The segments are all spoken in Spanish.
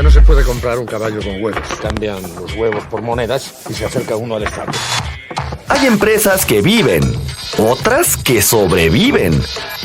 no se puede comprar un caballo con huevos. Cambian los huevos por monedas y se acerca uno al estadio. Hay empresas que viven, otras que sobreviven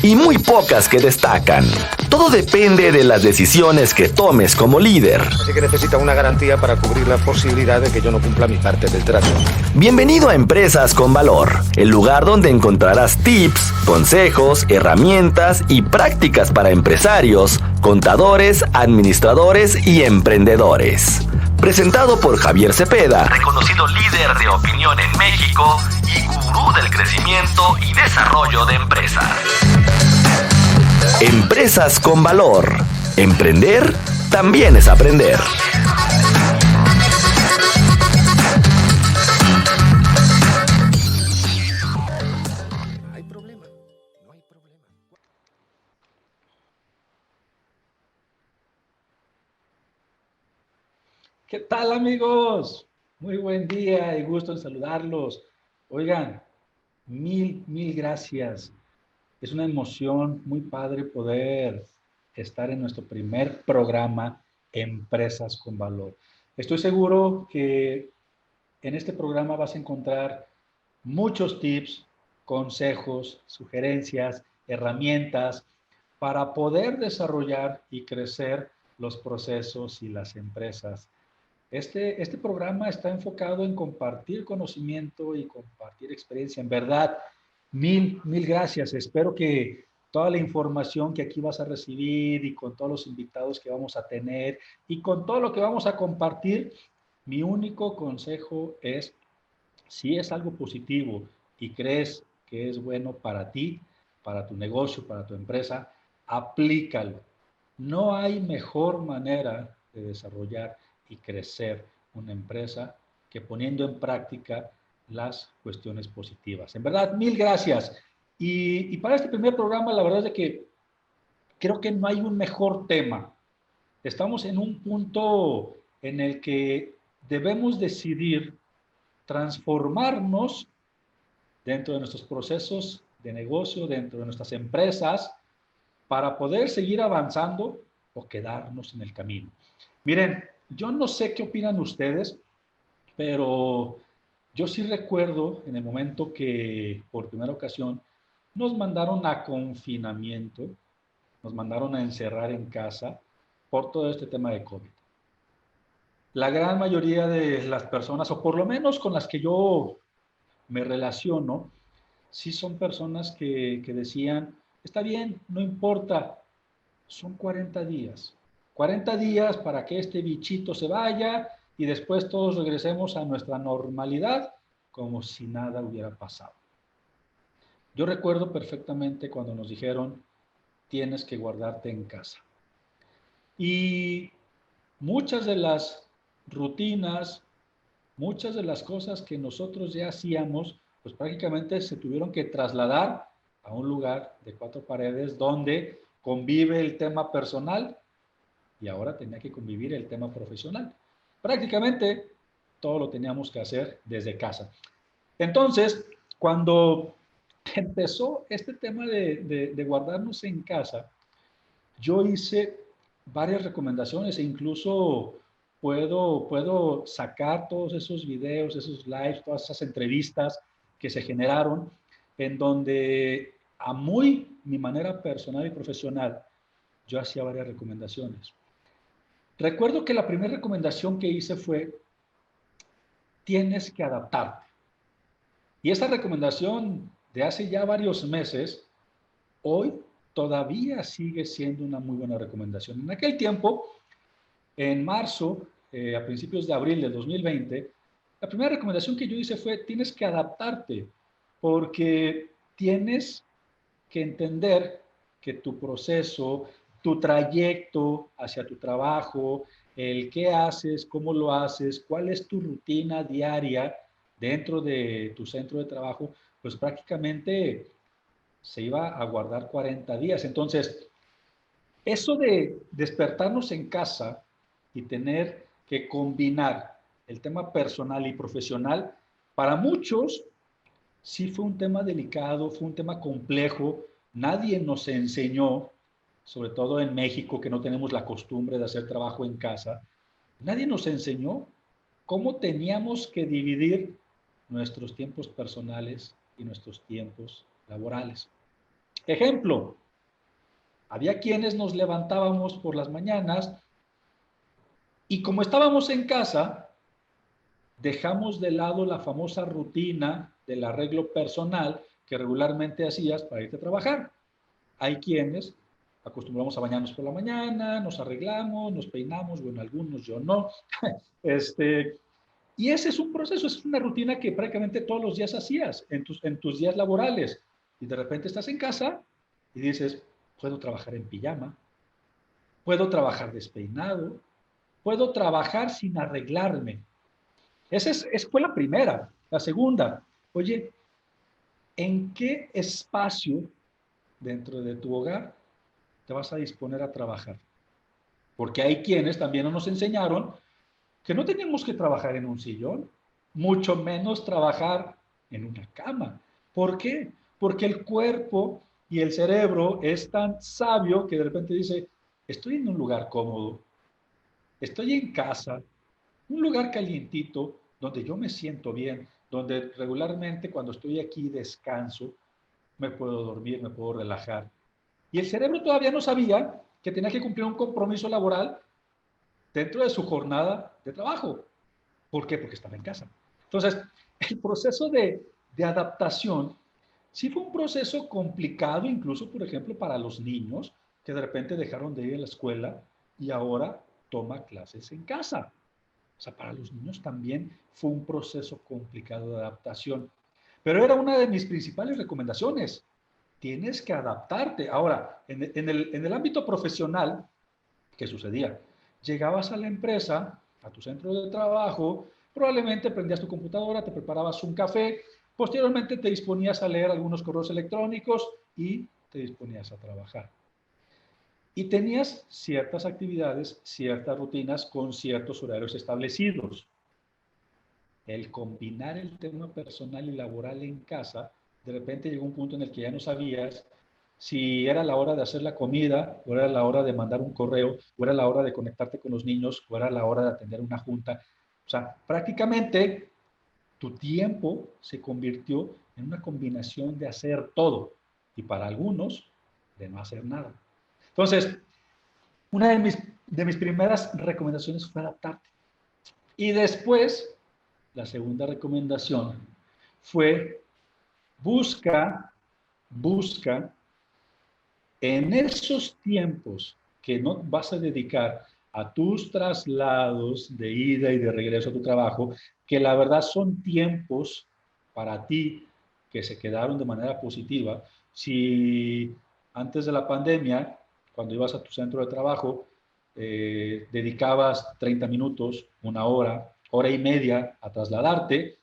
y muy pocas que destacan. Todo depende de las decisiones que tomes como líder. Así que necesita una garantía para cubrir la posibilidad de que yo no cumpla mi parte del trato. Bienvenido a Empresas con Valor, el lugar donde encontrarás tips, consejos, herramientas y prácticas para empresarios, contadores, administradores y emprendedores. Presentado por Javier Cepeda, reconocido líder de opinión en México y gurú del crecimiento y desarrollo de empresas. Empresas con Valor. Emprender también es aprender. No hay problema, no hay problema. ¿Qué tal, amigos? Muy buen día y gusto en saludarlos. Oigan, mil gracias. Es una emoción muy padre poder estar en nuestro primer programa Empresas con Valor. Estoy seguro que en este programa vas a encontrar muchos tips, consejos, sugerencias, herramientas para poder desarrollar y crecer los procesos y las empresas. Este programa está enfocado en compartir conocimiento y compartir experiencia. En verdad, mil gracias. Espero que toda la información que aquí vas a recibir y con todos los invitados que vamos a tener y con todo lo que vamos a compartir, mi único consejo es, si es algo positivo y crees que es bueno para ti, para tu negocio, para tu empresa, aplícalo. No hay mejor manera de desarrollar y crecer una empresa que poniendo en práctica las cuestiones positivas. En verdad, mil gracias. Y para este primer programa, la verdad es que creo que no hay un mejor tema. Estamos en un punto en el que debemos decidir transformarnos dentro de nuestros procesos de negocio, dentro de nuestras empresas, para poder seguir avanzando o quedarnos en el camino. Miren, yo no sé qué opinan ustedes, pero yo sí recuerdo en el momento que por primera ocasión nos mandaron a confinamiento, nos mandaron a encerrar en casa por todo este tema de COVID. La gran mayoría de las personas, o por lo menos con las que yo me relaciono, sí son personas que decían, está bien, no importa, son 40 días. 40 días para que este bichito se vaya y después todos regresemos a nuestra normalidad como si nada hubiera pasado. Yo recuerdo perfectamente cuando nos dijeron, tienes que guardarte en casa. Y muchas de las rutinas, muchas de las cosas que nosotros ya hacíamos, pues prácticamente se tuvieron que trasladar a un lugar de 4 paredes donde convive el tema personal y ahora tenía que convivir el tema profesional. Prácticamente todo lo teníamos que hacer desde casa. Entonces, cuando empezó este tema de guardarnos en casa, yo hice varias recomendaciones e incluso puedo sacar todos esos videos, esos lives, todas esas entrevistas que se generaron en donde a mi manera personal y profesional, yo hacía varias recomendaciones. Recuerdo que la primera recomendación que hice fue, tienes que adaptarte. Y esa recomendación de hace ya varios meses, hoy todavía sigue siendo una muy buena recomendación. En aquel tiempo, en marzo, a principios de abril del 2020, la primera recomendación que yo hice fue, tienes que adaptarte, porque tienes que entender que tu proceso, tu trayecto hacia tu trabajo, el qué haces, cómo lo haces, cuál es tu rutina diaria dentro de tu centro de trabajo, pues prácticamente se iba a guardar 40 días. Entonces, eso de despertarnos en casa y tener que combinar el tema personal y profesional, para muchos sí fue un tema delicado, fue un tema complejo, nadie nos enseñó sobre todo en México, que no tenemos la costumbre de hacer trabajo en casa, nadie nos enseñó cómo teníamos que dividir nuestros tiempos personales y nuestros tiempos laborales. Ejemplo, había quienes nos levantábamos por las mañanas y como estábamos en casa, dejamos de lado la famosa rutina del arreglo personal que regularmente hacías para irte a trabajar. Hay quienes acostumbramos a bañarnos por la mañana, nos arreglamos, nos peinamos, bueno, algunos, yo no. Y ese es un proceso, es una rutina que prácticamente todos los días hacías en tus días laborales. Y de repente estás en casa y dices, puedo trabajar en pijama, puedo trabajar despeinado, puedo trabajar sin arreglarme. Esa fue la primera. La segunda, oye, ¿en qué espacio dentro de tu hogar te vas a disponer a trabajar? Porque hay quienes también no nos enseñaron que no tenemos que trabajar en un sillón, mucho menos trabajar en una cama. ¿Por qué? Porque el cuerpo y el cerebro es tan sabio que de repente dice, estoy en un lugar cómodo, estoy en casa, un lugar calientito, donde yo me siento bien, donde regularmente cuando estoy aquí descanso, me puedo dormir, me puedo relajar. Y el cerebro todavía no sabía que tenía que cumplir un compromiso laboral dentro de su jornada de trabajo. ¿Por qué? Porque estaba en casa. Entonces, el proceso de adaptación sí fue un proceso complicado, incluso, por ejemplo, para los niños que de repente dejaron de ir a la escuela y ahora toma clases en casa. O sea, para los niños también fue un proceso complicado de adaptación. Pero era una de mis principales recomendaciones. Tienes que adaptarte. Ahora, en el ámbito profesional, ¿qué sucedía? Llegabas a la empresa, a tu centro de trabajo, probablemente prendías tu computadora, te preparabas un café, posteriormente te disponías a leer algunos correos electrónicos y te disponías a trabajar. Y tenías ciertas actividades, ciertas rutinas con ciertos horarios establecidos. El combinar el tema personal y laboral en casa, de repente llegó un punto en el que ya no sabías si era la hora de hacer la comida, o era la hora de mandar un correo, o era la hora de conectarte con los niños, o era la hora de atender una junta. O sea, prácticamente tu tiempo se convirtió en una combinación de hacer todo y para algunos de no hacer nada. Entonces, una de mis primeras recomendaciones fue adaptarte. Y después, la segunda recomendación fue busca en esos tiempos que no vas a dedicar a tus traslados de ida y de regreso a tu trabajo, que la verdad son tiempos para ti que se quedaron de manera positiva. Si antes de la pandemia, cuando ibas a tu centro de trabajo, dedicabas 30 minutos, una hora, hora y media a trasladarte,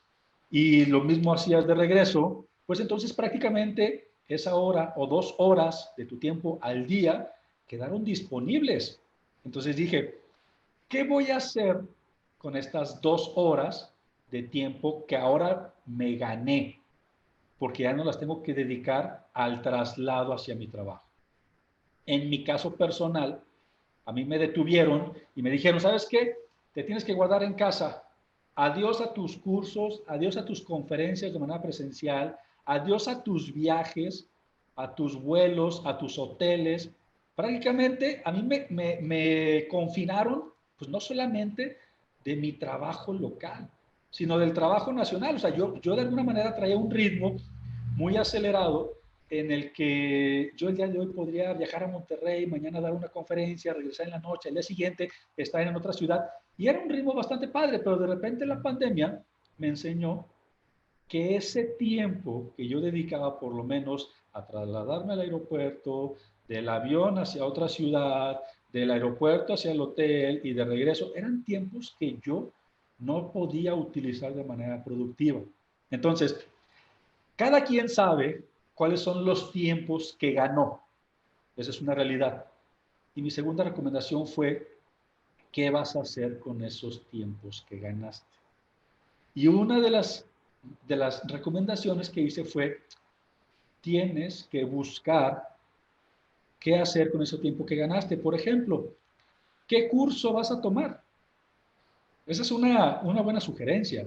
y lo mismo hacías de regreso, pues entonces prácticamente esa hora o 2 horas de tu tiempo al día quedaron disponibles. Entonces dije, ¿qué voy a hacer con estas 2 horas de tiempo que ahora me gané? Porque ya no las tengo que dedicar al traslado hacia mi trabajo. En mi caso personal, a mí me detuvieron y me dijeron, ¿sabes qué? Te tienes que guardar en casa. Adiós a tus cursos, adiós a tus conferencias de manera presencial, adiós a tus viajes, a tus vuelos, a tus hoteles. Prácticamente a mí me confinaron, pues no solamente de mi trabajo local, sino del trabajo nacional. O sea, yo de alguna manera traía un ritmo muy acelerado en el que yo el día de hoy podría viajar a Monterrey, mañana dar una conferencia, regresar en la noche, al día siguiente estar en otra ciudad. Y era un ritmo bastante padre, pero de repente la pandemia me enseñó que ese tiempo que yo dedicaba por lo menos a trasladarme al aeropuerto, del avión hacia otra ciudad, del aeropuerto hacia el hotel y de regreso, eran tiempos que yo no podía utilizar de manera productiva. Entonces, cada quien sabe cuáles son los tiempos que ganó. Esa es una realidad. Y mi segunda recomendación fue, ¿qué vas a hacer con esos tiempos que ganaste? Y una de las recomendaciones que hice fue, tienes que buscar qué hacer con ese tiempo que ganaste. Por ejemplo, ¿qué curso vas a tomar? Esa es una buena sugerencia.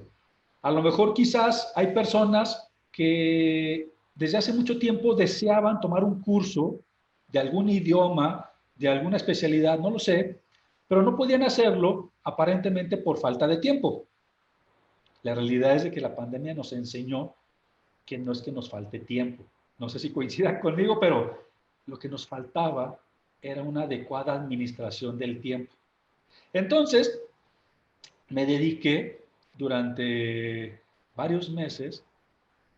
A lo mejor quizás hay personas que desde hace mucho tiempo deseaban tomar un curso de algún idioma, de alguna especialidad, no lo sé, pero no podían hacerlo aparentemente por falta de tiempo. La realidad es de que la pandemia nos enseñó que no es que nos falte tiempo. No sé si coincidan conmigo, pero lo que nos faltaba era una adecuada administración del tiempo. Entonces, me dediqué durante varios meses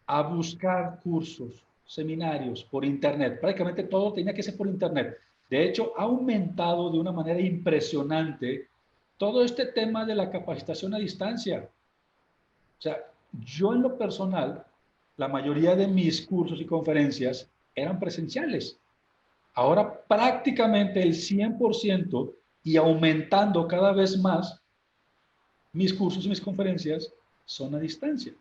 a buscar cursos, seminarios por internet. Prácticamente todo tenía que ser por internet. De hecho, ha aumentado de una manera impresionante todo este tema de la capacitación a distancia. O sea, yo en lo personal, la mayoría de mis cursos y conferencias eran presenciales. Ahora prácticamente el 100% y aumentando cada vez más, mis cursos y mis conferencias son a distancia,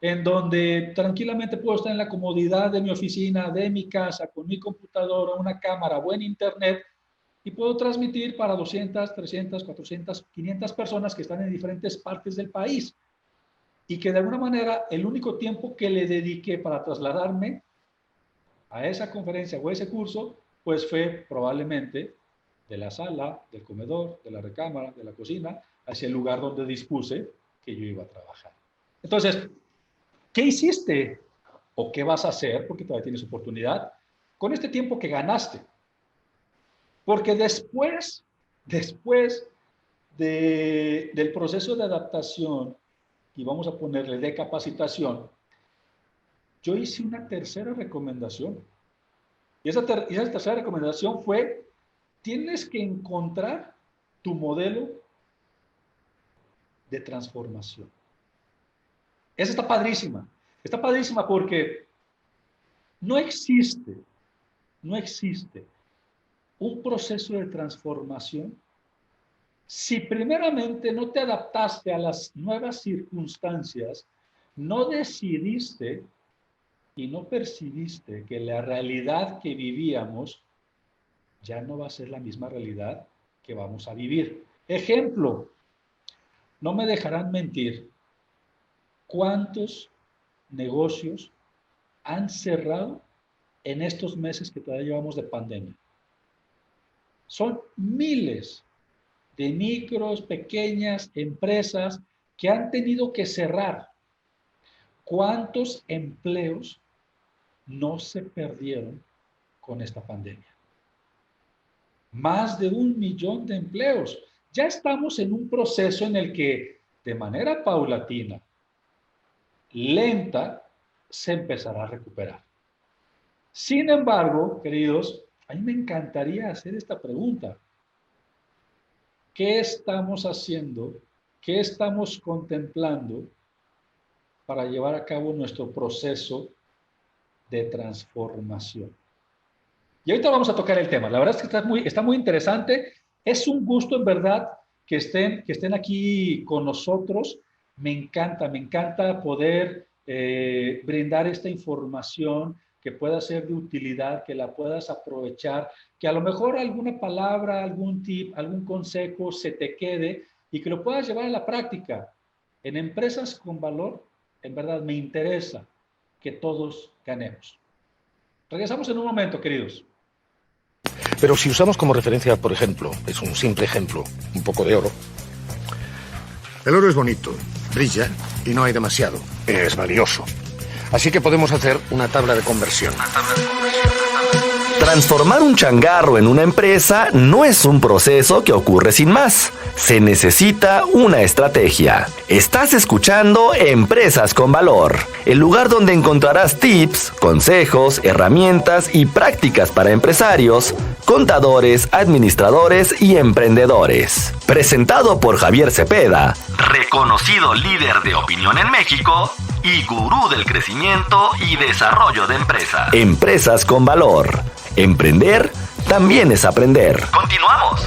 en donde tranquilamente puedo estar en la comodidad de mi oficina, de mi casa, con mi computadora, una cámara, buen internet, y puedo transmitir para 200, 300, 400, 500 personas que están en diferentes partes del país. Y que de alguna manera el único tiempo que le dediqué para trasladarme a esa conferencia o a ese curso, pues fue probablemente de la sala, del comedor, de la recámara, de la cocina, hacia el lugar donde dispuse que yo iba a trabajar. Entonces, ¿qué hiciste o qué vas a hacer, porque todavía tienes oportunidad, con este tiempo que ganaste? Porque después del proceso de adaptación, y vamos a ponerle de capacitación, yo hice una tercera recomendación. Y esa tercera recomendación fue, tienes que encontrar tu modelo de transformación. Esa está padrísima. Está padrísima porque no existe un proceso de transformación si primeramente no te adaptaste a las nuevas circunstancias, no decidiste y no percibiste que la realidad que vivíamos ya no va a ser la misma realidad que vamos a vivir. Ejemplo, no me dejarán mentir, ¿cuántos negocios han cerrado en estos meses que todavía llevamos de pandemia? Son miles de micros, pequeñas empresas que han tenido que cerrar. ¿Cuántos empleos no se perdieron con esta pandemia? Más de 1 millón de empleos. Ya estamos en un proceso en el que, de manera paulatina, lenta, se empezará a recuperar. Sin embargo, queridos, a mí me encantaría hacer esta pregunta. ¿Qué estamos haciendo? ¿Qué estamos contemplando para llevar a cabo nuestro proceso de transformación? Y ahorita vamos a tocar el tema. La verdad es que está muy interesante. Es un gusto, en verdad, que estén aquí con nosotros. Me encanta poder brindar esta información que pueda ser de utilidad, que la puedas aprovechar, que a lo mejor alguna palabra, algún tip, algún consejo se te quede y que lo puedas llevar a la práctica. En Empresas con Valor, en verdad me interesa que todos ganemos. Regresamos en un momento, queridos. Pero si usamos como referencia, por ejemplo, es un simple ejemplo, un poco de oro. El oro es bonito, brilla y no hay demasiado. Es valioso. Así que podemos hacer una tabla de conversión. Transformar un changarro en una empresa no es un proceso que ocurre sin más. Se necesita una estrategia. Estás escuchando Empresas con Valor, el lugar donde encontrarás tips, consejos, herramientas y prácticas para empresarios, contadores, administradores y emprendedores. Presentado por Javier Cepeda, reconocido líder de opinión en México y gurú del crecimiento y desarrollo de empresas. Empresas con Valor. Emprender también es aprender. Continuamos.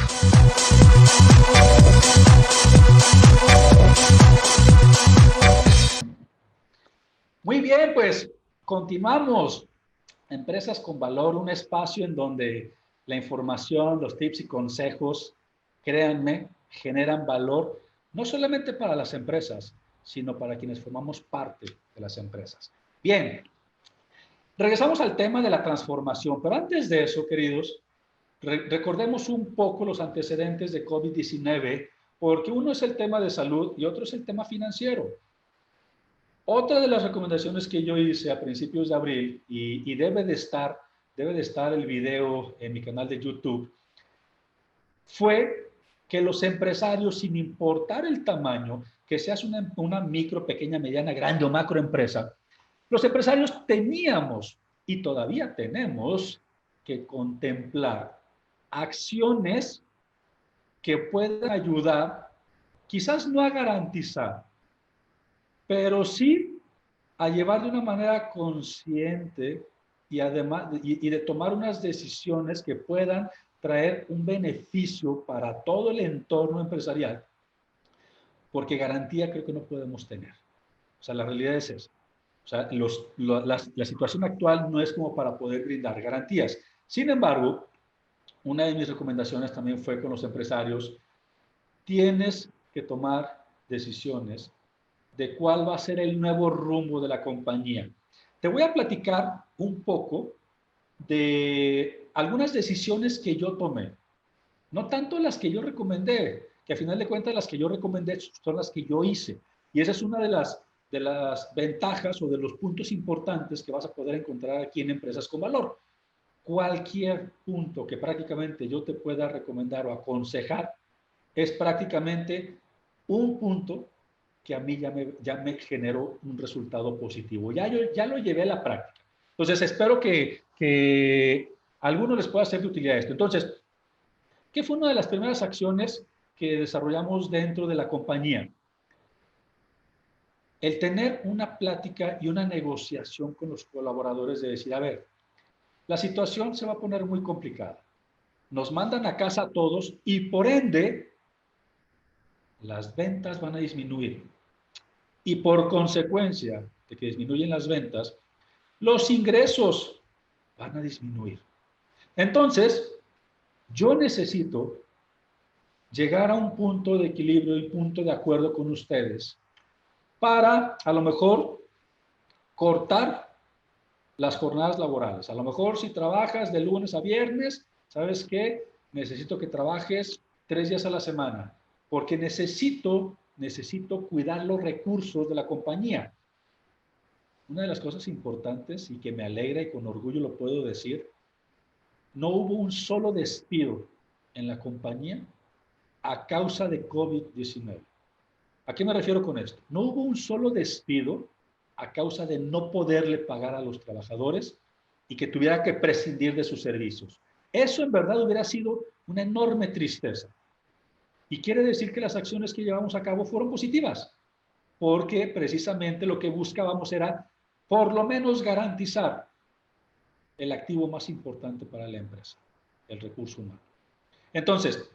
Muy bien, pues continuamos. Empresas con valor, un espacio en donde la información, los tips y consejos, créanme, generan valor no solamente para las empresas, sino para quienes formamos parte de las empresas. Bien, regresamos al tema de la transformación, pero antes de eso, queridos, recordemos un poco los antecedentes de COVID-19, porque uno es el tema de salud y otro es el tema financiero. Otra de las recomendaciones que yo hice a principios de abril, y debe de estar el video en mi canal de YouTube, fue que los empresarios, sin importar el tamaño, que seas una micro, pequeña, mediana, grande o macro empresa, los empresarios teníamos y todavía tenemos que contemplar acciones que puedan ayudar, quizás no a garantizar, pero sí a llevar de una manera consciente y además y de tomar unas decisiones que puedan traer un beneficio para todo el entorno empresarial, porque garantía creo que no podemos tener. O sea, la realidad es esa. O sea, la situación actual no es como para poder brindar garantías. Sin embargo, una de mis recomendaciones también fue con los empresarios, tienes que tomar decisiones de cuál va a ser el nuevo rumbo de la compañía. Te voy a platicar un poco de algunas decisiones que yo tomé. No tanto las que yo recomendé, que a final de cuentas las que yo recomendé son las que yo hice. Y esa es una de las ventajas o de los puntos importantes que vas a poder encontrar aquí en Empresas con Valor. Cualquier punto que prácticamente yo te pueda recomendar o aconsejar es prácticamente un punto que a mí ya me generó un resultado positivo. Ya lo llevé a la práctica. Entonces, espero que a algunos les pueda ser de utilidad esto. Entonces, ¿qué fue una de las primeras acciones que desarrollamos dentro de la compañía? El tener una plática y una negociación con los colaboradores de decir, a ver, la situación se va a poner muy complicada. Nos mandan a casa a todos y por ende las ventas van a disminuir. Y por consecuencia de que disminuyen las ventas, los ingresos van a disminuir. Entonces, yo necesito llegar a un punto de equilibrio y punto de acuerdo con ustedes para, a lo mejor, cortar las jornadas laborales. A lo mejor si trabajas de lunes a viernes, ¿sabes qué? Necesito que trabajes 3 días a la semana, porque necesito cuidar los recursos de la compañía. Una de las cosas importantes y que me alegra y con orgullo lo puedo decir, no hubo un solo despido en la compañía a causa de COVID-19. ¿A qué me refiero con esto? No hubo un solo despido a causa de no poderle pagar a los trabajadores y que tuviera que prescindir de sus servicios. Eso en verdad hubiera sido una enorme tristeza. Y quiere decir que las acciones que llevamos a cabo fueron positivas, porque precisamente lo que buscábamos era por lo menos garantizar el activo más importante para la empresa, el recurso humano. Entonces,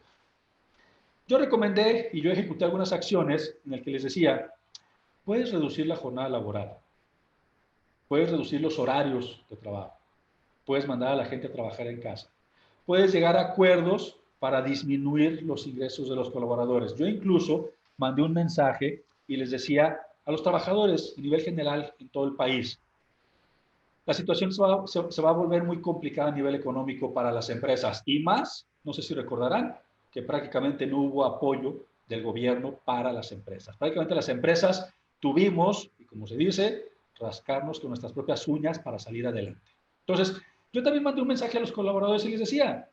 yo recomendé y yo ejecuté algunas acciones en las que les decía, puedes reducir la jornada laboral, puedes reducir los horarios de trabajo, puedes mandar a la gente a trabajar en casa, puedes llegar a acuerdos para disminuir los ingresos de los colaboradores. Yo incluso mandé un mensaje y les decía a los trabajadores a nivel general en todo el país, la situación se va a volver muy complicada a nivel económico para las empresas y más, no sé si recordarán, que prácticamente no hubo apoyo del gobierno para las empresas. Prácticamente las empresas tuvimos, y como se dice, rascarnos con nuestras propias uñas para salir adelante. Entonces, yo también mandé un mensaje a los colaboradores y les decía,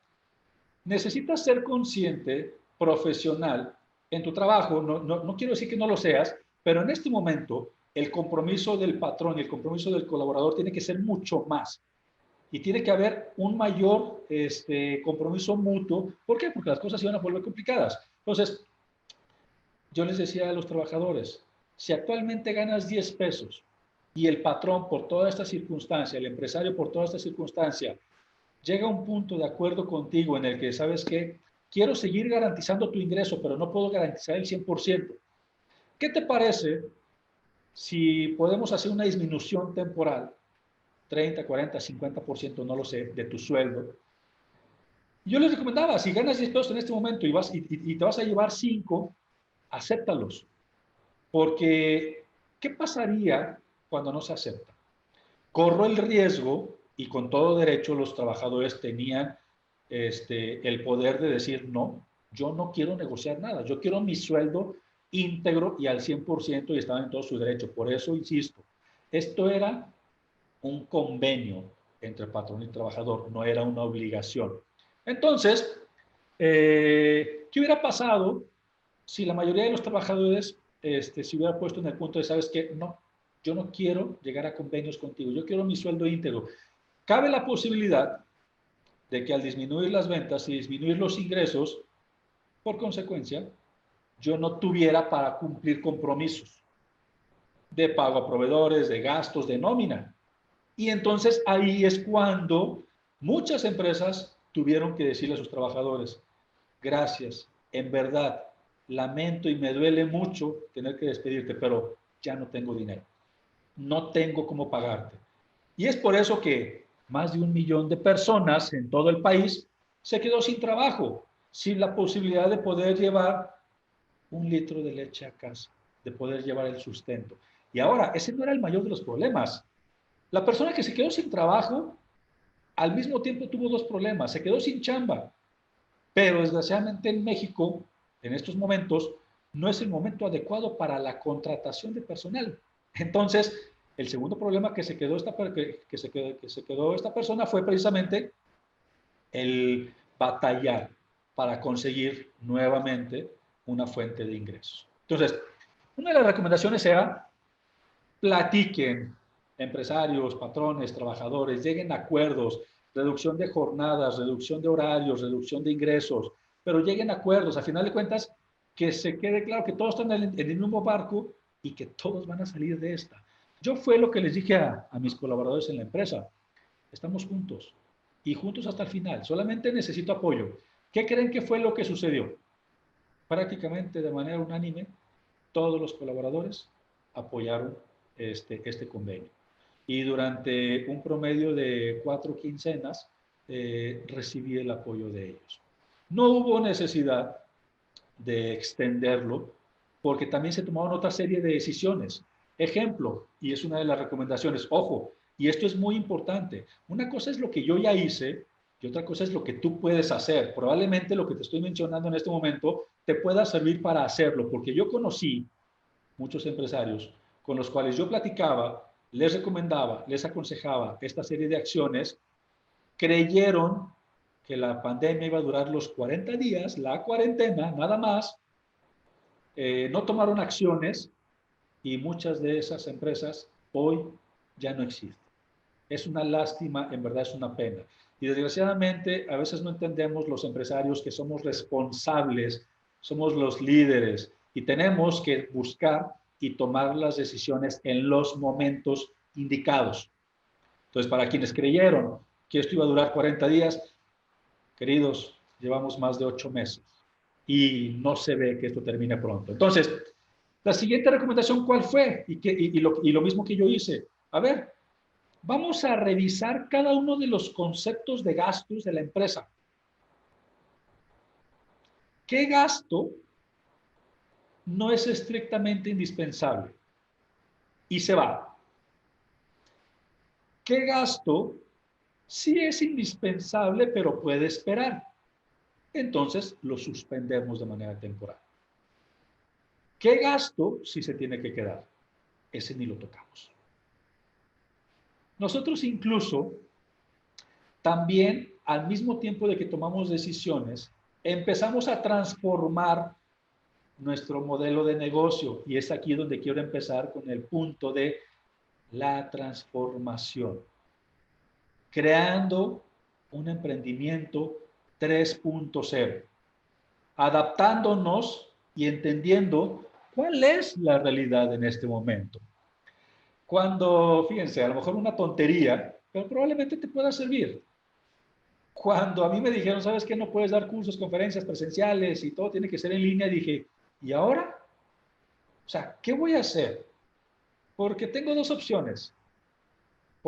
necesitas ser consciente, profesional en tu trabajo, no quiero decir que no lo seas, pero en este momento el compromiso del patrón y el compromiso del colaborador tiene que ser mucho más. Y tiene que haber un mayor compromiso mutuo. ¿Por qué? Porque las cosas se van a volver complicadas. Entonces, yo les decía a los trabajadores, si actualmente ganas 10 pesos y el patrón por toda esta circunstancia, el empresario por toda esta circunstancia, llega a un punto de acuerdo contigo en el que, ¿sabes qué? Quiero seguir garantizando tu ingreso, pero no puedo garantizar el 100%. ¿Qué te parece si podemos hacer una disminución temporal 30, 40, 50%, no lo sé, de tu sueldo. Yo les recomendaba, si ganas 10 pesos en este momento y te vas a llevar 5, acéptalos. Porque, ¿qué pasaría cuando no se acepta? Corro el riesgo, y con todo derecho los trabajadores tenían el poder de decir, no, yo no quiero negociar nada, yo quiero mi sueldo íntegro y al 100% y estaban en todo su derecho. Por eso, insisto, esto era un convenio entre patrón y trabajador, no era una obligación. Entonces, ¿qué hubiera pasado si la mayoría de los trabajadores se hubiera puesto en el punto de, ¿sabes qué? No, yo no quiero llegar a convenios contigo, yo quiero mi sueldo íntegro. Cabe la posibilidad de que al disminuir las ventas y disminuir los ingresos, por consecuencia, yo no tuviera para cumplir compromisos de pago a proveedores, de gastos, de nómina. Y entonces ahí es cuando muchas empresas tuvieron que decirle a sus trabajadores, gracias, en verdad, lamento y me duele mucho tener que despedirte, pero ya no tengo dinero, no tengo cómo pagarte. Y es por eso que más de 1 millón de personas en todo el país se quedó sin trabajo, sin la posibilidad de poder llevar 1 litro de leche a casa, de poder llevar el sustento. Y ahora, ese no era el mayor de los problemas. La persona que se quedó sin trabajo, al mismo tiempo tuvo 2 problemas. Se quedó sin chamba, pero desgraciadamente en México, en estos momentos, no es el momento adecuado para la contratación de personal. Entonces, el segundo problema que se quedó esta persona fue precisamente el batallar para conseguir nuevamente una fuente de ingresos. Entonces, una de las recomendaciones era platiquen, empresarios, patrones, trabajadores, lleguen a acuerdos, reducción de jornadas, reducción de horarios, reducción de ingresos, pero lleguen a acuerdos. A final de cuentas, que se quede claro que todos están en el mismo barco y que todos van a salir de esta. Yo fue lo que les dije a mis colaboradores en la empresa. Estamos juntos y juntos hasta el final. Solamente necesito apoyo. ¿Qué creen que fue lo que sucedió? Prácticamente de manera unánime, todos los colaboradores apoyaron este convenio. Y durante un promedio de 4 quincenas recibí el apoyo de ellos. No hubo necesidad de extenderlo porque también se tomaron otra serie de decisiones. Ejemplo, y es una de las recomendaciones, ojo, y esto es muy importante, una cosa es lo que yo ya hice y otra cosa es lo que tú puedes hacer. Probablemente lo que te estoy mencionando en este momento te pueda servir para hacerlo, porque yo conocí muchos empresarios con los cuales yo platicaba, les recomendaba, les aconsejaba esta serie de acciones, creyeron que la pandemia iba a durar los 40 días, la cuarentena, nada más, no tomaron acciones y muchas de esas empresas hoy ya no existen. Es una lástima, en verdad es una pena. Y desgraciadamente a veces no entendemos los empresarios que somos responsables, somos los líderes y tenemos que buscar y tomar las decisiones en los momentos indicados. Entonces, para quienes creyeron que esto iba a durar 40 días, queridos, llevamos más de 8 meses y no se ve que esto termine pronto. Entonces, la siguiente recomendación, ¿cuál fue? Y lo mismo que yo hice. A ver, vamos a revisar cada uno de los conceptos de gastos de la empresa. ¿Qué gasto no es estrictamente indispensable? Y se va. ¿Qué gasto sí es indispensable, pero puede esperar? Entonces lo suspendemos de manera temporal. ¿Qué gasto sí se tiene que quedar? Ese ni lo tocamos. Nosotros incluso también, al mismo tiempo de que tomamos decisiones, empezamos a transformar nuestro modelo de negocio. Y es aquí donde quiero empezar con el punto de la transformación. Creando un emprendimiento 3.0. Adaptándonos y entendiendo cuál es la realidad en este momento. Cuando, fíjense, a lo mejor una tontería, pero probablemente te pueda servir. Cuando a mí me dijeron, ¿sabes qué? No puedes dar cursos, conferencias presenciales y todo tiene que ser en línea, dije, ¿y ahora? O sea, ¿qué voy a hacer? Porque tengo 2 opciones.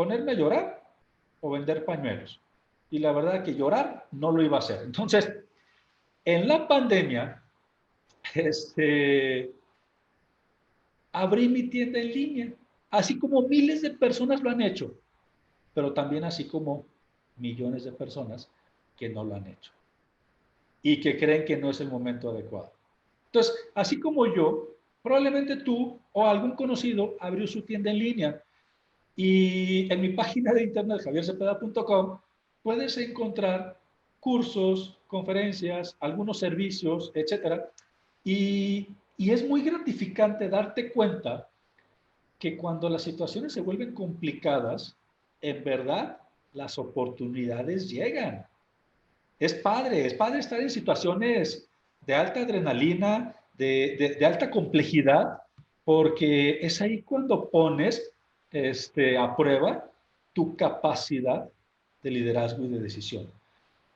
ponerme a llorar o vender pañuelos. Y la verdad que llorar no lo iba a hacer. Entonces, en la pandemia, abrí mi tienda en línea, así como miles de personas lo han hecho, pero también así como millones de personas que no lo han hecho y que creen que no es el momento adecuado. Entonces, así como yo, probablemente tú o algún conocido abrió su tienda en línea y en mi página de internet javiercepeda.com puedes encontrar cursos, conferencias, algunos servicios, etcétera. Y es muy gratificante darte cuenta que cuando las situaciones se vuelven complicadas, en verdad las oportunidades llegan. Es padre estar en situaciones de alta adrenalina, de alta complejidad, porque es ahí cuando pones a prueba tu capacidad de liderazgo y de decisión.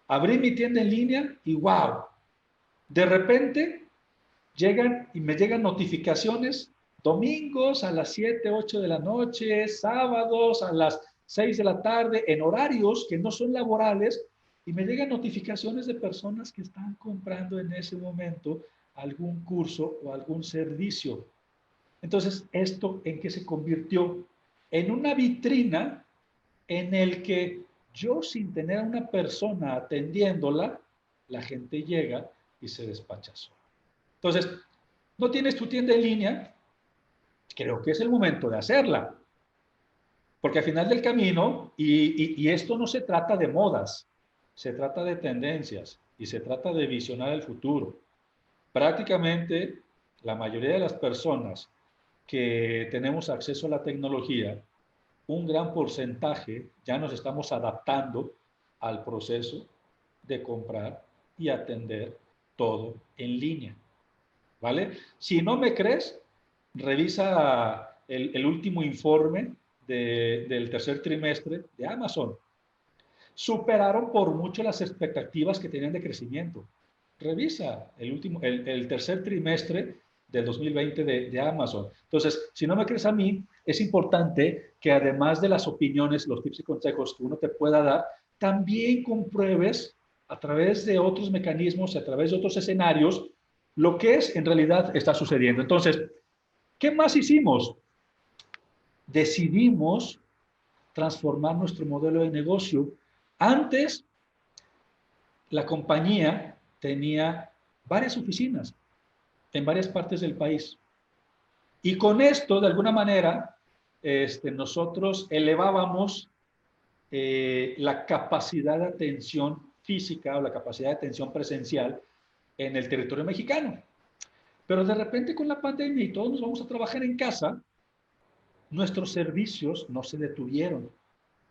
Abrí mi tienda en línea y wow, de repente me llegan notificaciones domingos a las 7, 8 de la noche, sábados a las 6 de la tarde, en horarios que no son laborales, y me llegan notificaciones de personas que están comprando en ese momento algún curso o algún servicio. Entonces, ¿esto en qué se convirtió? En una vitrina en el que yo, sin tener a una persona atendiéndola, la gente llega y se despacha sola. Entonces, no tienes tu tienda en línea, creo que es el momento de hacerla. Porque al final del camino, y esto no se trata de modas, se trata de tendencias y se trata de visionar el futuro. Prácticamente la mayoría de las personas que tenemos acceso a la tecnología, un gran porcentaje ya nos estamos adaptando al proceso de comprar y atender todo en línea. ¿Vale? Si no me crees, revisa el último informe del tercer trimestre de Amazon. Superaron por mucho las expectativas que tenían de crecimiento. Revisa el tercer trimestre del 2020 de Amazon. Entonces, si no me crees a mí, es importante que además de las opiniones, los tips y consejos que uno te pueda dar, también compruebes a través de otros mecanismos, a través de otros escenarios, lo que es en realidad está sucediendo. Entonces, ¿qué más hicimos? Decidimos transformar nuestro modelo de negocio. Antes, la compañía tenía varias oficinas en varias partes del país. Y con esto, de alguna manera, nosotros elevábamos la capacidad de atención física o la capacidad de atención presencial en el territorio mexicano. Pero de repente con la pandemia y todos nos vamos a trabajar en casa, nuestros servicios no se detuvieron,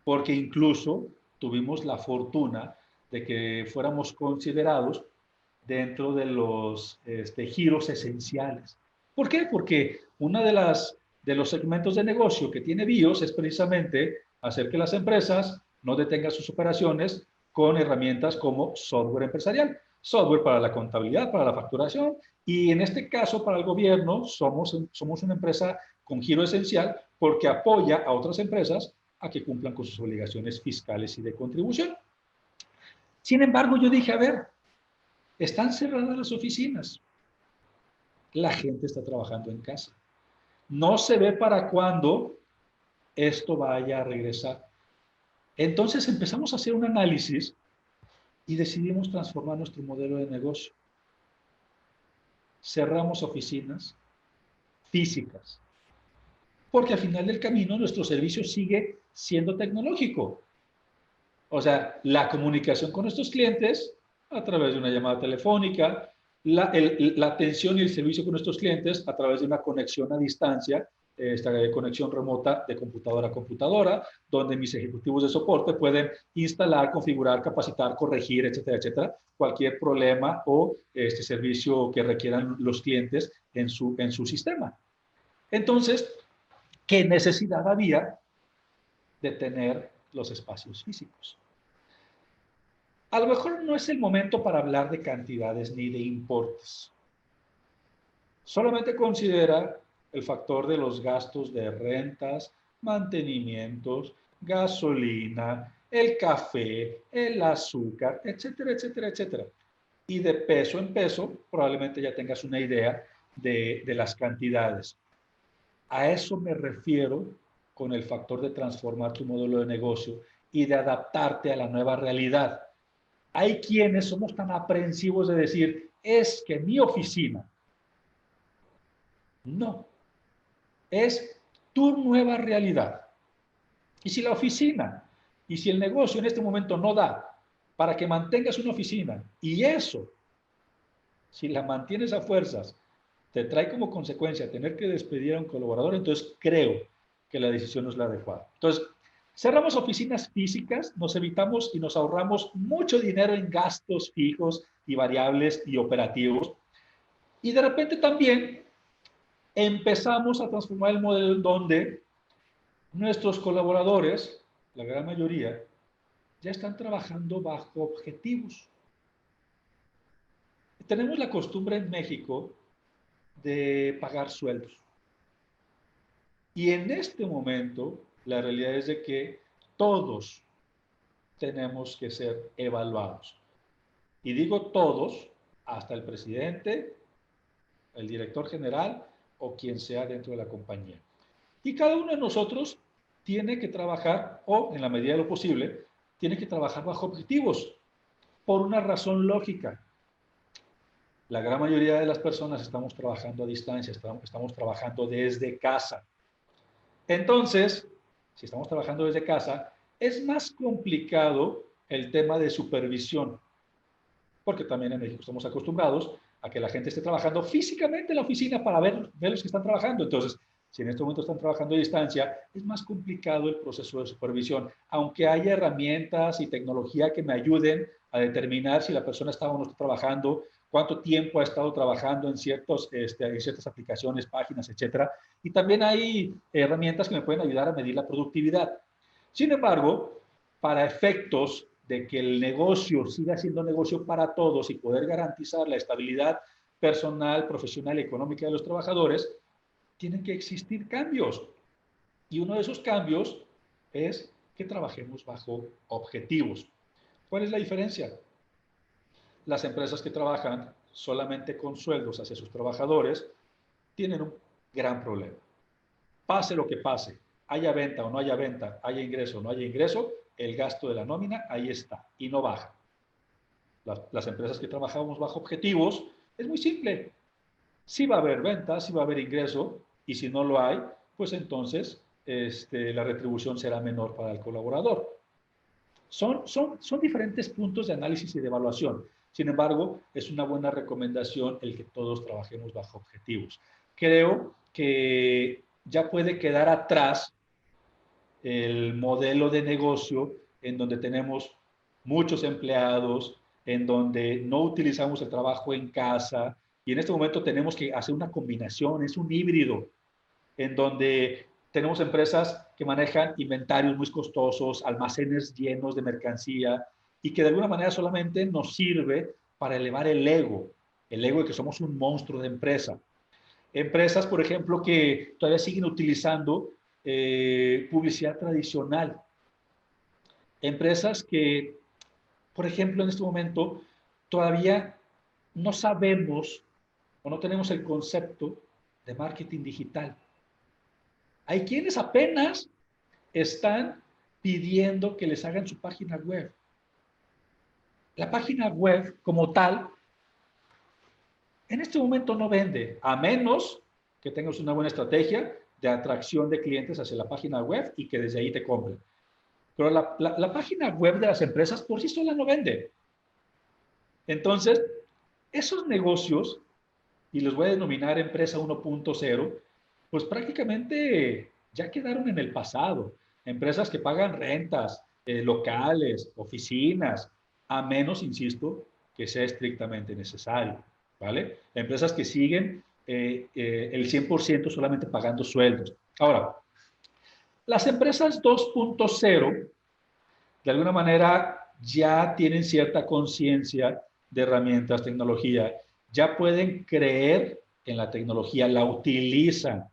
porque incluso tuvimos la fortuna de que fuéramos considerados dentro de los giros esenciales. ¿Por qué? Porque uno de los segmentos de negocio que tiene BIOS es precisamente hacer que las empresas no detengan sus operaciones con herramientas como software empresarial, software para la contabilidad, para la facturación, y en este caso para el gobierno somos una empresa con giro esencial porque apoya a otras empresas a que cumplan con sus obligaciones fiscales y de contribución. Sin embargo, yo dije, a ver, están cerradas las oficinas, la gente está trabajando en casa. No se ve para cuándo esto vaya a regresar. Entonces empezamos a hacer un análisis y decidimos transformar nuestro modelo de negocio. Cerramos oficinas físicas, porque al final del camino nuestro servicio sigue siendo tecnológico. O sea, la comunicación con nuestros clientes a través de una llamada telefónica, la atención y el servicio con nuestros clientes a través de una conexión a distancia, esta conexión remota de computadora a computadora, donde mis ejecutivos de soporte pueden instalar, configurar, capacitar, corregir, etcétera, etcétera, cualquier problema o servicio que requieran los clientes en su sistema. Entonces, ¿qué necesidad había de tener los espacios físicos? A lo mejor no es el momento para hablar de cantidades ni de importes. Solamente considera el factor de los gastos de rentas, mantenimientos, gasolina, el café, el azúcar, etcétera, etcétera, etcétera. Y de peso en peso, probablemente ya tengas una idea de las cantidades. A eso me refiero con el factor de transformar tu modelo de negocio y de adaptarte a la nueva realidad. Hay quienes somos tan aprensivos de decir, es que mi oficina. No, es tu nueva realidad. Y si la oficina, y si el negocio en este momento no da para que mantengas una oficina, y eso, si la mantienes a fuerzas, te trae como consecuencia tener que despedir a un colaborador, entonces creo que la decisión no es la adecuada. Entonces, cerramos oficinas físicas, nos evitamos y nos ahorramos mucho dinero en gastos fijos y variables y operativos. Y de repente también empezamos a transformar el modelo en donde nuestros colaboradores, la gran mayoría, ya están trabajando bajo objetivos. Tenemos la costumbre en México de pagar sueldos. Y en este momento, la realidad es de que todos tenemos que ser evaluados. Y digo todos, hasta el presidente, el director general o quien sea dentro de la compañía. Y cada uno de nosotros tiene que trabajar, o en la medida de lo posible, tiene que trabajar bajo objetivos, por una razón lógica. La gran mayoría de las personas estamos trabajando a distancia, estamos trabajando desde casa. Entonces, si estamos trabajando desde casa, es más complicado el tema de supervisión, porque también en México estamos acostumbrados a que la gente esté trabajando físicamente en la oficina para ver los que están trabajando. Entonces, si en este momento están trabajando a distancia, es más complicado el proceso de supervisión, aunque haya herramientas y tecnología que me ayuden a determinar si la persona está o no está trabajando, cuánto tiempo ha estado trabajando en ciertas aplicaciones, páginas, etcétera. Y también hay herramientas que me pueden ayudar a medir la productividad. Sin embargo, para efectos de que el negocio siga siendo negocio para todos y poder garantizar la estabilidad personal, profesional y económica de los trabajadores, tienen que existir cambios. Y uno de esos cambios es que trabajemos bajo objetivos. ¿Cuál es la diferencia? Las empresas que trabajan solamente con sueldos hacia sus trabajadores tienen un gran problema. Pase lo que pase, haya venta o no haya venta, haya ingreso o no haya ingreso, el gasto de la nómina ahí está y no baja. Las empresas que trabajamos bajo objetivos, es muy simple. Si va a haber ventas, si va a haber ingreso, y si no lo hay, pues entonces la retribución será menor para el colaborador. Son diferentes puntos de análisis y de evaluación. Sin embargo, es una buena recomendación el que todos trabajemos bajo objetivos. Creo que ya puede quedar atrás el modelo de negocio en donde tenemos muchos empleados, en donde no utilizamos el trabajo en casa, y en este momento tenemos que hacer una combinación, es un híbrido, en donde tenemos empresas que manejan inventarios muy costosos, almacenes llenos de mercancía, y que de alguna manera solamente nos sirve para elevar el ego de que somos un monstruo de empresa. Empresas, por ejemplo, que todavía siguen utilizando publicidad tradicional. Empresas que, por ejemplo, en este momento todavía no sabemos o no tenemos el concepto de marketing digital. Hay quienes apenas están pidiendo que les hagan su página web. La página web como tal, en este momento no vende, a menos que tengas una buena estrategia de atracción de clientes hacia la página web y que desde ahí te compren. Pero la página web de las empresas por sí sola no vende. Entonces, esos negocios, y los voy a denominar empresa 1.0, pues prácticamente ya quedaron en el pasado. Empresas que pagan rentas, locales, oficinas, a menos, insisto, que sea estrictamente necesario, ¿vale? Empresas que siguen el 100% solamente pagando sueldos. Ahora, las empresas 2.0, de alguna manera, ya tienen cierta conciencia de herramientas, tecnología, ya pueden creer en la tecnología, la utilizan,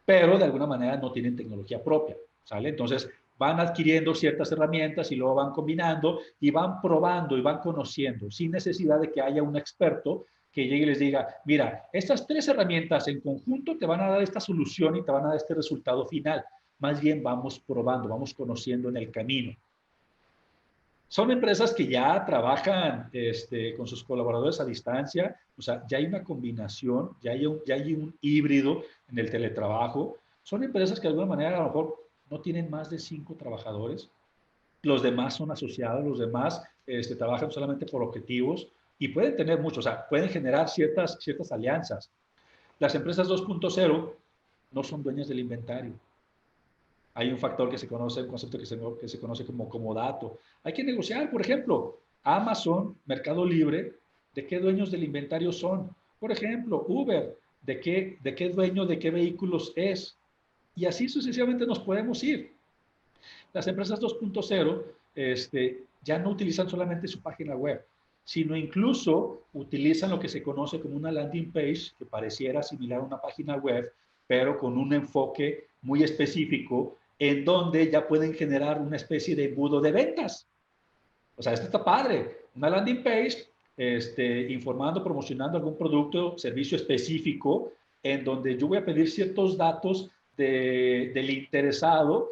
pero de alguna manera no tienen tecnología propia, ¿sale? Entonces, van adquiriendo ciertas herramientas y luego van combinando y van probando y van conociendo sin necesidad de que haya un experto que llegue y les diga, mira, estas 3 herramientas en conjunto te van a dar esta solución y te van a dar este resultado final. Más bien vamos probando, vamos conociendo en el camino. Son empresas que ya trabajan con sus colaboradores a distancia, o sea, ya hay una combinación, ya hay un híbrido en el teletrabajo. Son empresas que de alguna manera a lo mejor no tienen más de 5 trabajadores, los demás son asociados, los demás trabajan solamente por objetivos y pueden tener muchos, o sea, pueden generar ciertas alianzas. Las empresas 2.0 no son dueñas del inventario. Hay un factor que se conoce, un concepto que se conoce como dato. Hay que negociar, por ejemplo, Amazon, Mercado Libre, ¿de qué dueños del inventario son? Por ejemplo, Uber, ¿de qué dueño de qué vehículos es? Y así sucesivamente nos podemos ir. Las empresas 2.0 ya no utilizan solamente su página web, sino incluso utilizan lo que se conoce como una landing page, que pareciera similar a una página web, pero con un enfoque muy específico, en donde ya pueden generar una especie de embudo de ventas. O sea, esto está padre. Una landing page informando, promocionando algún producto, servicio específico, en donde yo voy a pedir ciertos datos del interesado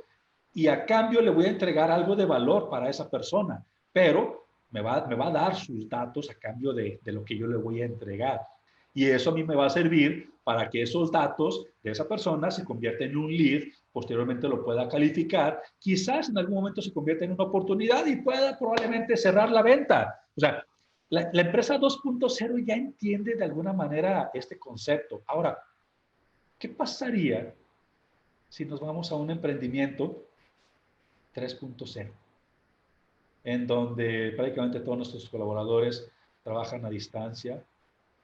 y a cambio le voy a entregar algo de valor para esa persona, pero me va a dar sus datos a cambio de lo que yo le voy a entregar. Y eso a mí me va a servir para que esos datos de esa persona se conviertan en un lead, posteriormente lo pueda calificar, quizás en algún momento se convierta en una oportunidad y pueda probablemente cerrar la venta. O sea, la empresa 2.0 ya entiende de alguna manera este concepto. Ahora, ¿qué pasaría si nos vamos a un emprendimiento 3.0? En donde prácticamente todos nuestros colaboradores trabajan a distancia,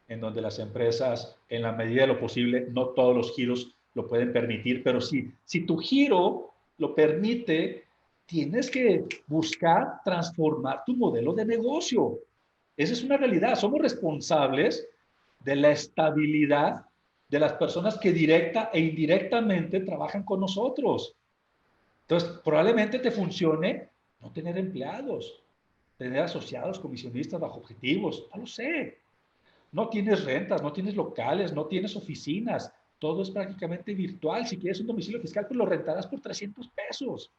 en donde las empresas, en la medida de lo posible, no todos los giros lo pueden permitir, pero si tu giro lo permite, tienes que buscar transformar tu modelo de negocio. Esa es una realidad. Somos responsables de la estabilidad de las personas que directa e indirectamente trabajan con nosotros. Entonces, probablemente te funcione no tener empleados, tener asociados, comisionistas bajo objetivos, no lo sé. No tienes rentas, no tienes locales, no tienes oficinas, todo es prácticamente virtual. Si quieres un domicilio fiscal, pues lo rentarás por 300 pesos.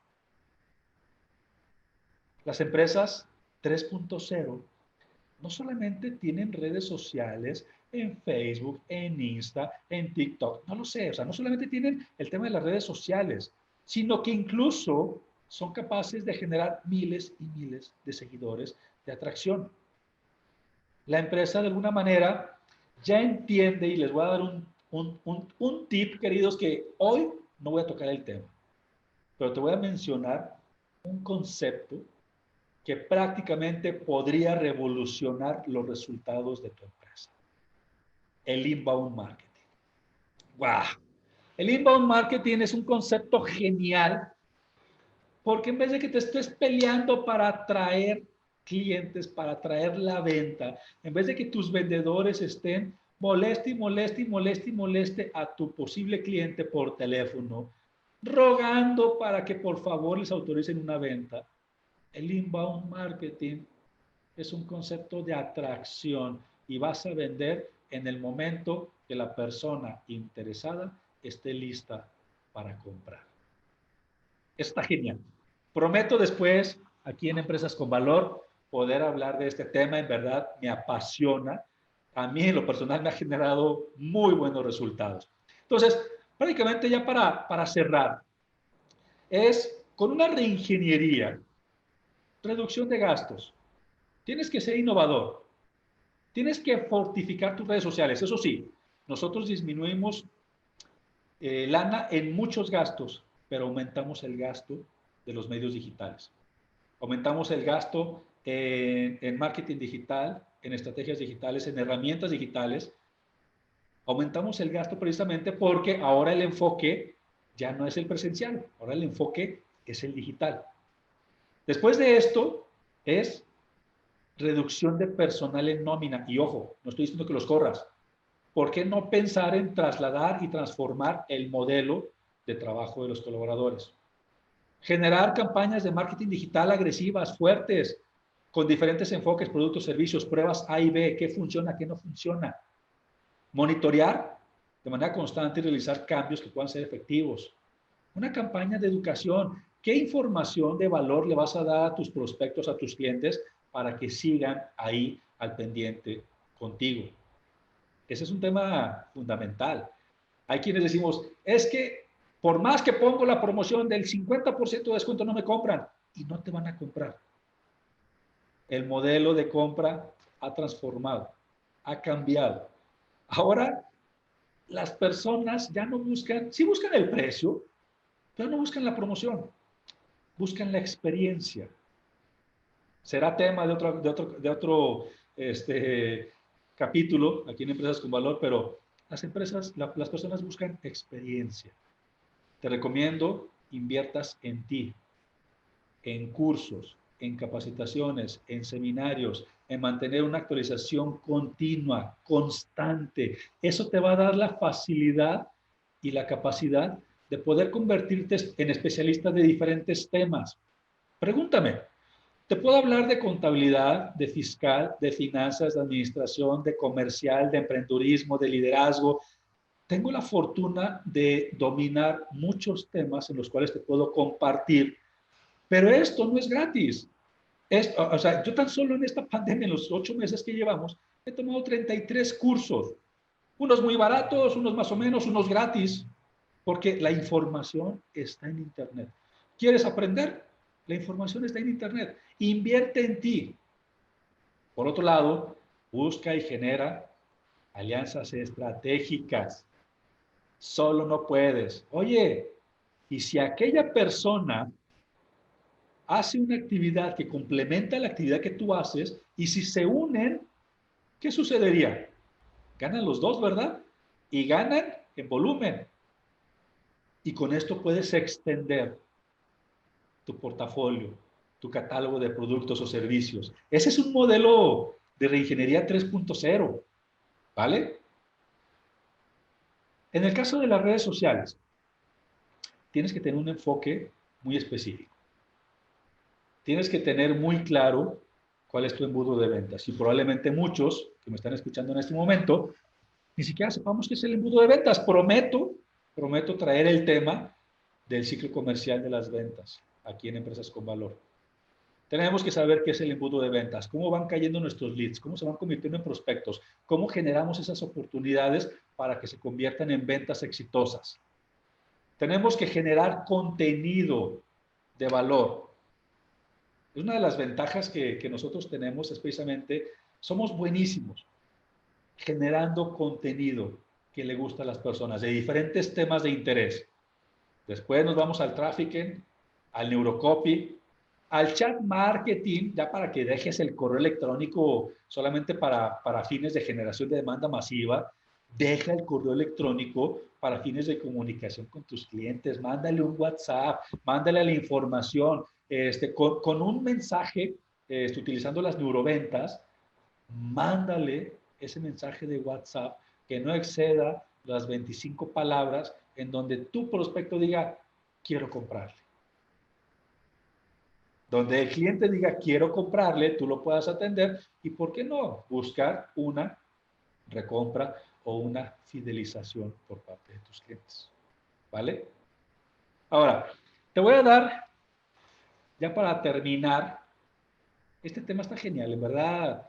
Las empresas 3.0 no solamente tienen redes sociales en Facebook, en Insta, en TikTok, no lo sé, o sea, no solamente tienen el tema de las redes sociales, sino que incluso son capaces de generar miles y miles de seguidores de atracción. La empresa de alguna manera ya entiende, y les voy a dar un tip, queridos, que hoy no voy a tocar el tema, pero te voy a mencionar un concepto que prácticamente podría revolucionar los resultados de tu empresa. El inbound marketing. ¡Wow! El inbound marketing es un concepto genial porque en vez de que te estés peleando para atraer clientes, para atraer la venta, en vez de que tus vendedores estén moleste y moleste y moleste y moleste a tu posible cliente por teléfono, rogando para que por favor les autoricen una venta, el inbound marketing es un concepto de atracción y vas a vender en el momento que la persona interesada esté lista para comprar. Está genial. Prometo después, aquí en Empresas con Valor, poder hablar de este tema. En verdad, me apasiona. A mí, en lo personal, me ha generado muy buenos resultados. Entonces, prácticamente ya para cerrar, es con una reingeniería, reducción de gastos. Tienes que ser innovador. Tienes que fortificar tus redes sociales. Eso sí, nosotros disminuimos lana en muchos gastos, pero aumentamos el gasto de los medios digitales. Aumentamos el gasto en marketing digital, en estrategias digitales, en herramientas digitales. Aumentamos el gasto precisamente porque ahora el enfoque ya no es el presencial, ahora el enfoque es el digital. Después de esto es reducción de personal en nómina. Y ojo, no estoy diciendo que los corras. ¿Por qué no pensar en trasladar y transformar el modelo de trabajo de los colaboradores? Generar campañas de marketing digital agresivas, fuertes, con diferentes enfoques, productos, servicios, pruebas A y B, qué funciona, qué no funciona. Monitorear de manera constante y realizar cambios que puedan ser efectivos. Una campaña de educación. ¿Qué información de valor le vas a dar a tus prospectos, a tus clientes, para que sigan ahí al pendiente contigo? Ese es un tema fundamental. Hay quienes decimos, es que por más que pongo la promoción del 50% de descuento no me compran, y no te van a comprar. El modelo de compra ha transformado, ha cambiado. Ahora las personas ya no buscan, sí buscan el precio, pero no buscan la promoción, buscan la experiencia. Será tema de otro capítulo aquí en Empresas con Valor, pero las personas buscan experiencia. Te recomiendo inviertas en ti, en cursos, en capacitaciones, en seminarios, en mantener una actualización continua, constante. Eso te va a dar la facilidad y la capacidad de poder convertirte en especialista de diferentes temas. Pregúntame, te puedo hablar de contabilidad, de fiscal, de finanzas, de administración, de comercial, de emprendedurismo, de liderazgo. Tengo la fortuna de dominar muchos temas en los cuales te puedo compartir, pero esto no es gratis. O sea, yo tan solo en esta pandemia, en los 8 meses que llevamos, he tomado 33 cursos. Unos muy baratos, unos más o menos, unos gratis, porque la información está en Internet. ¿Quieres aprender? La información está en Internet. Invierte en ti. Por otro lado, busca y genera alianzas estratégicas. Solo no puedes. Oye, y si aquella persona hace una actividad que complementa la actividad que tú haces, y si se unen, ¿qué sucedería? Ganan los dos, ¿verdad? Y ganan en volumen. Y con esto puedes extender tu portafolio, tu catálogo de productos o servicios. Ese es un modelo de reingeniería 3.0, ¿vale? En el caso de las redes sociales, tienes que tener un enfoque muy específico. Tienes que tener muy claro cuál es tu embudo de ventas. Y probablemente muchos que me están escuchando en este momento, ni siquiera sepamos qué es el embudo de ventas. Prometo traer el tema del ciclo comercial de las ventas aquí en Empresas con Valor. Tenemos que saber qué es el embudo de ventas, cómo van cayendo nuestros leads, cómo se van convirtiendo en prospectos, cómo generamos esas oportunidades para que se conviertan en ventas exitosas. Tenemos que generar contenido de valor. Una de las ventajas que nosotros tenemos es precisamente, somos buenísimos generando contenido que le gusta a las personas, de diferentes temas de interés. Después nos vamos al trafficking, al neurocopy, al chat marketing, ya para que dejes el correo electrónico solamente para fines de generación de demanda masiva. Deja el correo electrónico para fines de comunicación con tus clientes. Mándale un WhatsApp, mándale la información. Con un mensaje, utilizando las neuroventas, mándale ese mensaje de WhatsApp que no exceda las 25 palabras en donde tu prospecto diga, quiero comprarle. Donde el cliente diga, quiero comprarle, tú lo puedas atender y, ¿por qué no?, buscar una recompra o una fidelización por parte de tus clientes. ¿Vale? Ahora, te voy a dar, ya para terminar, este tema está genial, en verdad,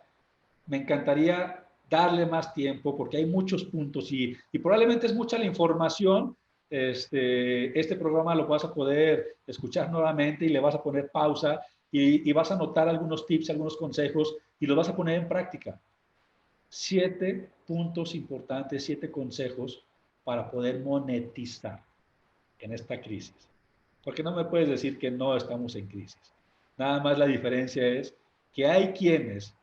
me encantaría darle más tiempo porque hay muchos puntos y probablemente es mucha la información. Este programa lo vas a poder escuchar nuevamente y le vas a poner pausa y vas a anotar algunos tips, algunos consejos y los vas a poner en práctica. 7 puntos importantes, 7 consejos para poder monetizar en esta crisis. Porque no me puedes decir que no estamos en crisis. Nada más la diferencia es que hay quienes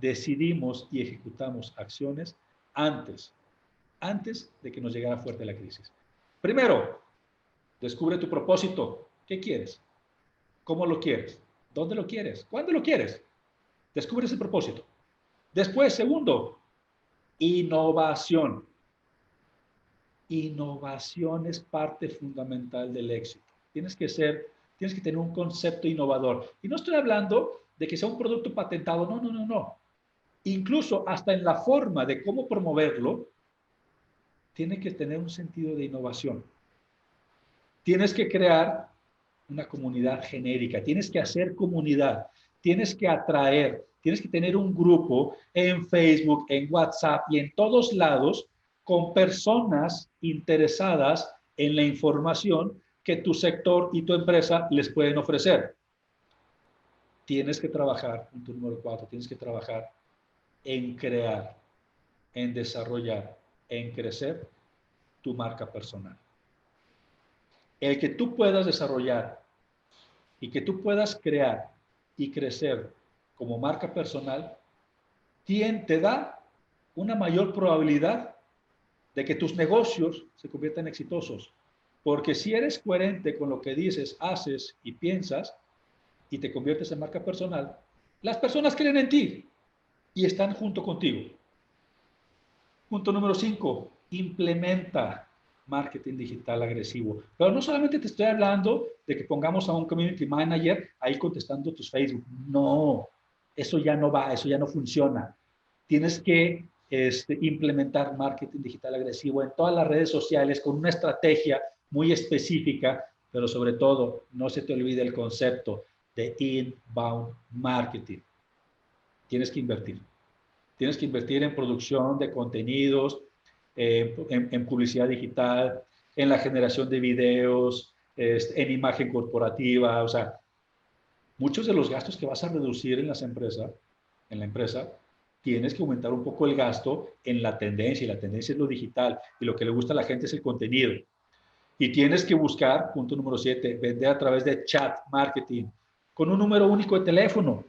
decidimos y ejecutamos acciones antes de que nos llegara fuerte la crisis. Primero, descubre tu propósito. ¿Qué quieres? ¿Cómo lo quieres? ¿Dónde lo quieres? ¿Cuándo lo quieres? Descubre ese propósito. Después, segundo, innovación. Innovación es parte fundamental del éxito. Tienes que ser tienes que tener un concepto innovador. Y no estoy hablando de que sea un producto patentado, no. Incluso hasta en la forma de cómo promoverlo, tiene que tener un sentido de innovación. Tienes que crear una comunidad genérica, tienes que hacer comunidad, tienes que atraer, tienes que tener un grupo en Facebook, en WhatsApp y en todos lados con personas interesadas en la información que tu sector y tu empresa les pueden ofrecer. Tienes que trabajar, punto número 4, tienes que trabajar en crear, en desarrollar, en crecer tu marca personal. El que tú puedas desarrollar y que tú puedas crear y crecer como marca personal, te da una mayor probabilidad de que tus negocios se conviertan en exitosos. Porque si eres coherente con lo que dices, haces y piensas y te conviertes en marca personal, las personas creen en ti y están junto contigo. Punto número 5, implementa marketing digital agresivo. Pero no solamente te estoy hablando de que pongamos a un community manager ahí contestando tus Facebook. No, eso ya no va, eso ya no funciona. Tienes que implementar marketing digital agresivo en todas las redes sociales con una estrategia muy específica, pero sobre todo, no se te olvide el concepto de inbound marketing. Tienes que invertir. Tienes que invertir en producción de contenidos, en publicidad digital, en la generación de videos, en imagen corporativa. O sea, muchos de los gastos que vas a reducir en la empresa, tienes que aumentar un poco el gasto en la tendencia, y la tendencia es lo digital, y lo que le gusta a la gente es el contenido. Y tienes que buscar, punto número 7, vender a través de chat marketing, con un número único de teléfono.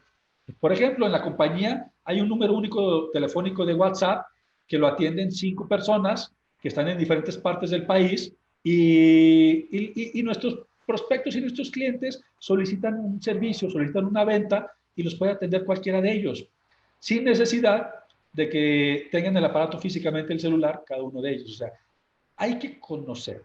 Por ejemplo, en la compañía hay un número único telefónico de WhatsApp que lo atienden 5 personas que están en diferentes partes del país y nuestros prospectos y nuestros clientes solicitan un servicio, solicitan una venta y los puede atender cualquiera de ellos, sin necesidad de que tengan el aparato físicamente, el celular, cada uno de ellos. O sea, hay que conocer.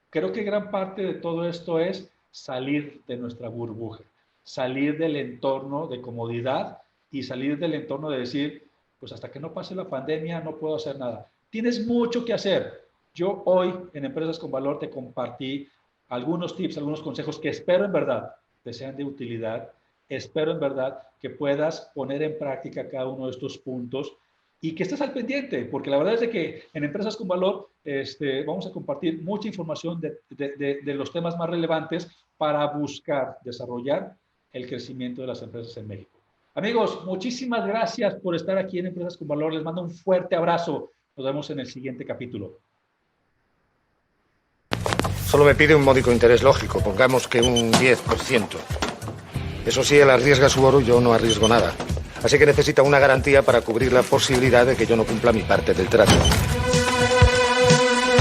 Creo que gran parte de todo esto es salir de nuestra burbuja, salir del entorno de comodidad y salir del entorno de decir, pues hasta que no pase la pandemia no puedo hacer nada. Tienes mucho que hacer. Yo hoy en Empresas con Valor te compartí algunos tips, algunos consejos que espero en verdad te sean de utilidad. Espero en verdad que puedas poner en práctica cada uno de estos puntos y que estés al pendiente, porque la verdad es de que en Empresas con Valor vamos a compartir mucha información de los temas más relevantes para buscar desarrollar el crecimiento de las empresas en México. Amigos, muchísimas gracias por estar aquí en Empresas con Valor. Les mando un fuerte abrazo. Nos vemos en el siguiente capítulo. Solo me pide un módico interés lógico, pongamos que un 10%. Eso sí, él arriesga su oro y yo no arriesgo nada. Así que necesita una garantía para cubrir la posibilidad de que yo no cumpla mi parte del trato.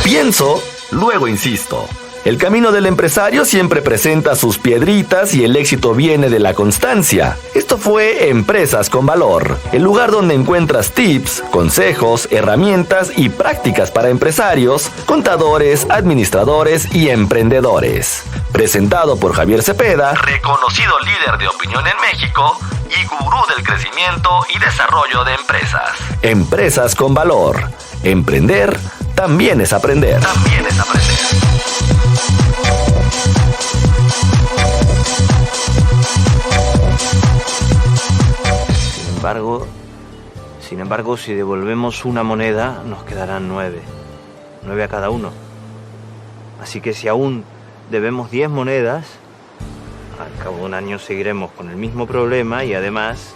Pienso, luego insisto. El camino del empresario siempre presenta sus piedritas y el éxito viene de la constancia. Esto fue Empresas con Valor, el lugar donde encuentras tips, consejos, herramientas y prácticas para empresarios, contadores, administradores y emprendedores. Presentado por Javier Cepeda, reconocido líder de opinión en México y gurú del crecimiento y desarrollo de empresas. Empresas con Valor. Emprender también es aprender. También es aprender. Sin embargo, si devolvemos una moneda, nos quedarán 9 a cada uno. Así que si aún debemos 10 monedas, al cabo de un año seguiremos con el mismo problema y además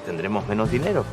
tendremos menos dinero.